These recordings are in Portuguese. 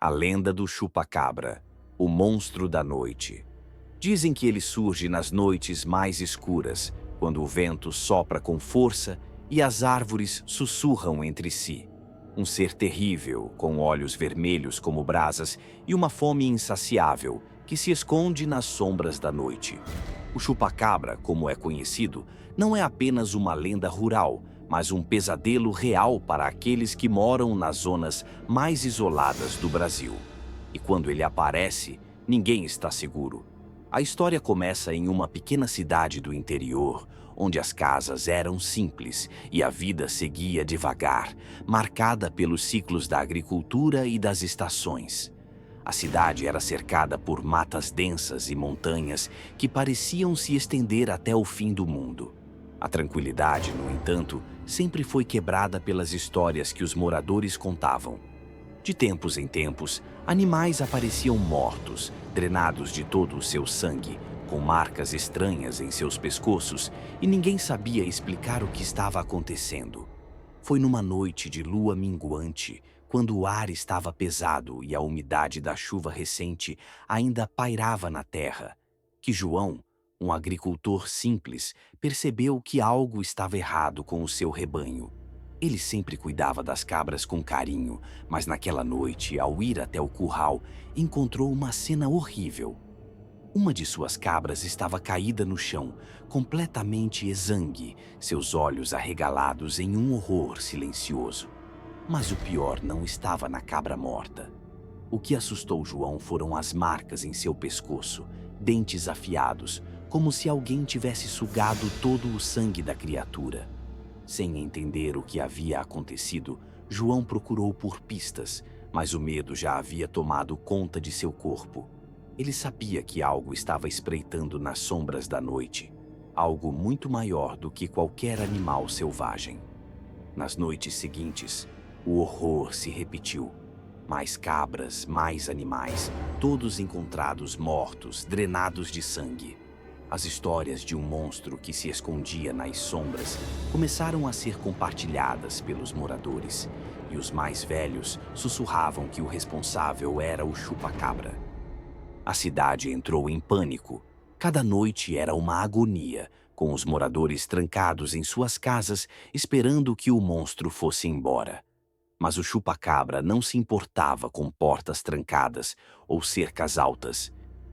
A lenda do chupa-cabra, o monstro da noite. Dizem que ele surge nas noites mais escuras, quando o vento sopra com força e as árvores sussurram entre si. Um ser terrível, com olhos vermelhos como brasas e uma fome insaciável, que se esconde nas sombras da noite. O chupa-cabra, como é conhecido, não é apenas uma lenda rural, mas um pesadelo real para aqueles que moram nas zonas mais isoladas do Brasil. E quando ele aparece, ninguém está seguro. A história começa em uma pequena cidade do interior, onde as casas eram simples e a vida seguia devagar, marcada pelos ciclos da agricultura e das estações. A cidade era cercada por matas densas e montanhas que pareciam se estender até o fim do mundo. A tranquilidade, no entanto, sempre foi quebrada pelas histórias que os moradores contavam. De tempos em tempos, animais apareciam mortos, drenados de todo o seu sangue, com marcas estranhas em seus pescoços, e ninguém sabia explicar o que estava acontecendo. Foi numa noite de lua minguante, quando o ar estava pesado e a umidade da chuva recente ainda pairava na terra, que João, um agricultor simples, percebeu que algo estava errado com o seu rebanho. Ele sempre cuidava das cabras com carinho, mas naquela noite, ao ir até o curral, encontrou uma cena horrível. Uma de suas cabras estava caída no chão, completamente exangue, seus olhos arregalados em um horror silencioso. Mas o pior não estava na cabra morta. O que assustou João foram as marcas em seu pescoço, dentes afiados, como se alguém tivesse sugado todo o sangue da criatura. Sem entender o que havia acontecido, João procurou por pistas, mas o medo já havia tomado conta de seu corpo. Ele sabia que algo estava espreitando nas sombras da noite, algo muito maior do que qualquer animal selvagem. Nas noites seguintes, o horror se repetiu. Mais cabras, mais animais, todos encontrados mortos, drenados de sangue. As histórias de um monstro que se escondia nas sombras começaram a ser compartilhadas pelos moradores, e os mais velhos sussurravam que o responsável era o chupa-cabra. A cidade entrou em pânico. Cada noite era uma agonia, com os moradores trancados em suas casas, esperando que o monstro fosse embora. Mas o chupa-cabra não se importava com portas trancadas ou cercas altas.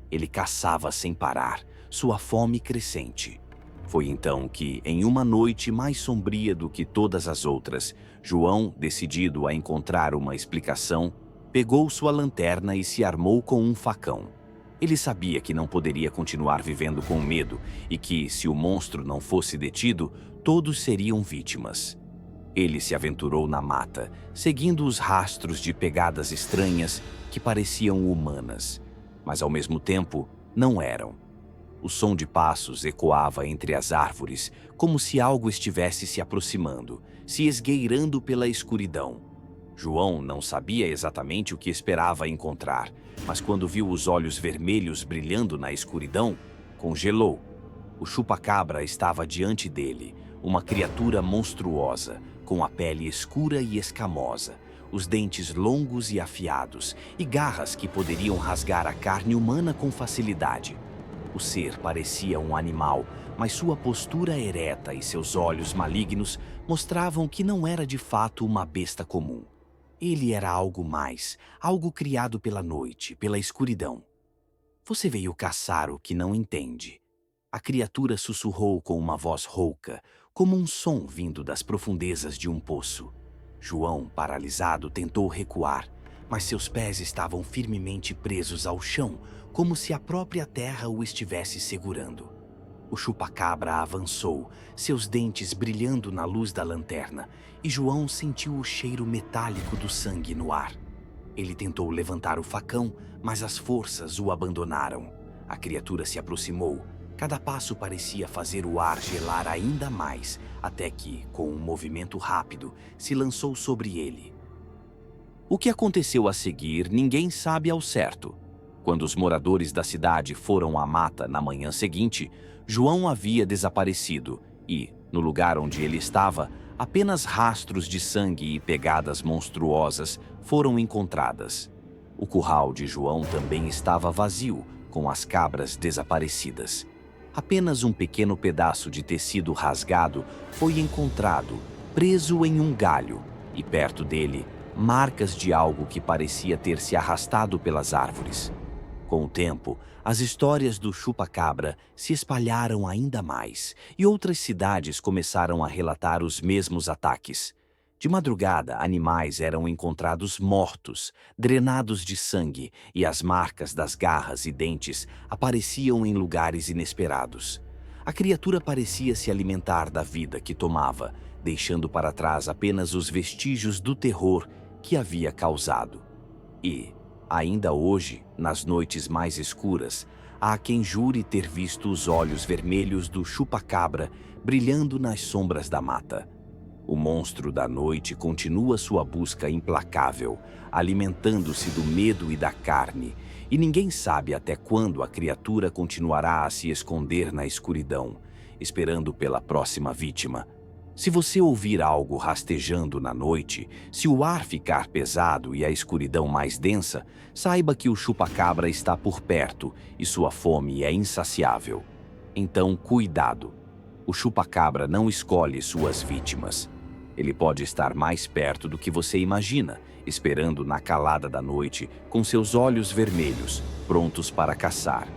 Ele caçava sem parar, sua fome crescente. Foi então que, em uma noite mais sombria do que todas as outras, João, decidido a encontrar uma explicação, pegou sua lanterna e se armou com um facão. Ele sabia que não poderia continuar vivendo com medo e que, se o monstro não fosse detido, todos seriam vítimas. Ele se aventurou na mata, seguindo os rastros de pegadas estranhas que pareciam humanas, mas ao mesmo tempo não eram. O som de passos ecoava entre as árvores, como se algo estivesse se aproximando, se esgueirando pela escuridão. João não sabia exatamente o que esperava encontrar, mas quando viu os olhos vermelhos brilhando na escuridão, congelou. O chupa-cabra estava diante dele, uma criatura monstruosa, com a pele escura e escamosa, os dentes longos e afiados, e garras que poderiam rasgar a carne humana com facilidade. O ser parecia um animal, mas sua postura ereta e seus olhos malignos mostravam que não era de fato uma besta comum. Ele era algo mais, algo criado pela noite, pela escuridão. Você veio caçar o que não entende. A criatura sussurrou com uma voz rouca, como um som vindo das profundezas de um poço. João, paralisado, tentou recuar, mas seus pés estavam firmemente presos ao chão, como se a própria terra o estivesse segurando. O chupa-cabra avançou, seus dentes brilhando na luz da lanterna, e João sentiu o cheiro metálico do sangue no ar. Ele tentou levantar o facão, mas as forças o abandonaram. A criatura se aproximou. Cada passo parecia fazer o ar gelar ainda mais, até que, com um movimento rápido, se lançou sobre ele. O que aconteceu a seguir, ninguém sabe ao certo. Quando os moradores da cidade foram à mata na manhã seguinte, João havia desaparecido e, no lugar onde ele estava, apenas rastros de sangue e pegadas monstruosas foram encontradas. O curral de João também estava vazio, com as cabras desaparecidas. Apenas um pequeno pedaço de tecido rasgado foi encontrado, preso em um galho, e perto dele, marcas de algo que parecia ter se arrastado pelas árvores. Com o tempo, as histórias do chupa-cabra se espalharam ainda mais e outras cidades começaram a relatar os mesmos ataques. De madrugada, animais eram encontrados mortos, drenados de sangue, e as marcas das garras e dentes apareciam em lugares inesperados. A criatura parecia se alimentar da vida que tomava, deixando para trás apenas os vestígios do terror que havia causado. E, ainda hoje, nas noites mais escuras, há quem jure ter visto os olhos vermelhos do chupa-cabra brilhando nas sombras da mata. O monstro da noite continua sua busca implacável, alimentando-se do medo e da carne, e ninguém sabe até quando a criatura continuará a se esconder na escuridão, esperando pela próxima vítima. Se você ouvir algo rastejando na noite, se o ar ficar pesado e a escuridão mais densa, saiba que o chupa-cabra está por perto e sua fome é insaciável. Então, cuidado! O chupa-cabra não escolhe suas vítimas. Ele pode estar mais perto do que você imagina, esperando na calada da noite, com seus olhos vermelhos, prontos para caçar.